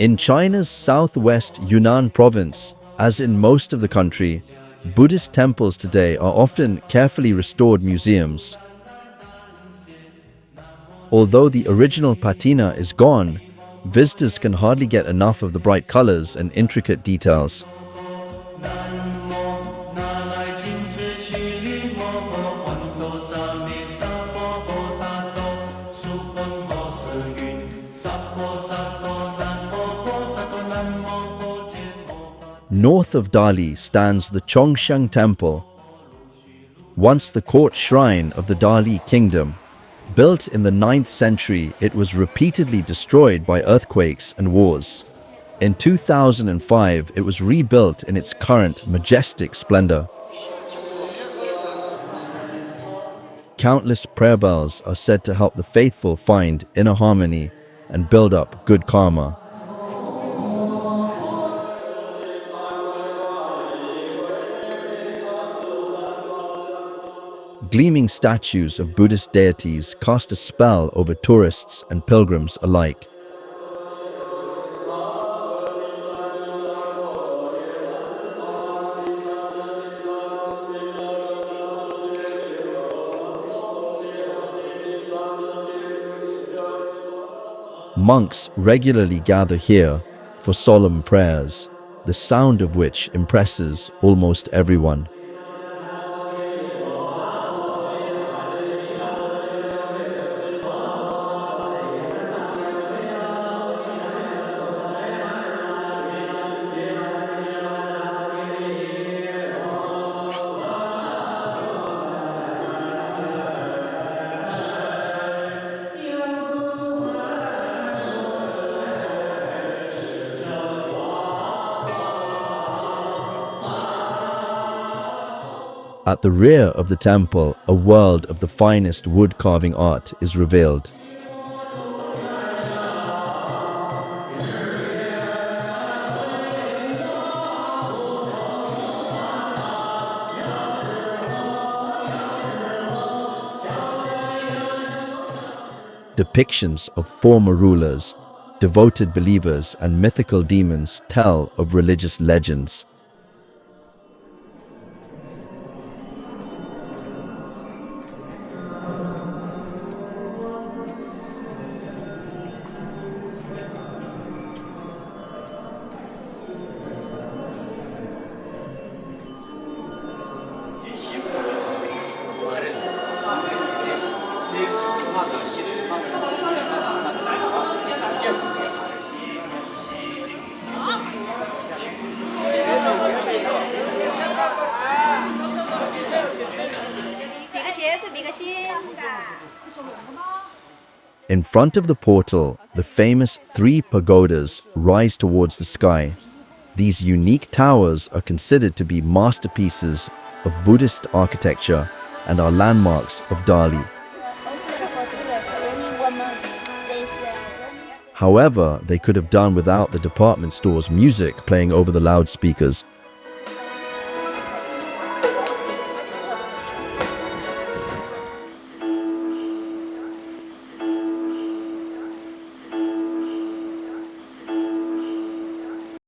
In China's southwest Yunnan province, as in most of the country, Buddhist temples today are often carefully restored museums. Although the original patina is gone, visitors can hardly get enough of the bright colors and intricate details. North of Dali stands the Chongsheng Temple, once the court shrine of the Dali kingdom. Built in the 9th century, it was repeatedly destroyed by earthquakes and wars. In 2005, it was rebuilt in its current majestic splendor. Countless prayer bells are said to help the faithful find inner harmony and build up good karma. Gleaming statues of Buddhist deities cast a spell over tourists and pilgrims alike. Monks regularly gather here for solemn prayers, the sound of which impresses almost everyone. At the rear of the temple, a world of the finest wood carving art is revealed. Depictions of former rulers, devoted believers, and mythical demons tell of religious legends. In front of the portal, the famous 3 pagodas rise towards the sky. These unique towers are considered to be masterpieces of Buddhist architecture and are landmarks of Dali. However, they could have done without the department store's music playing over the loudspeakers.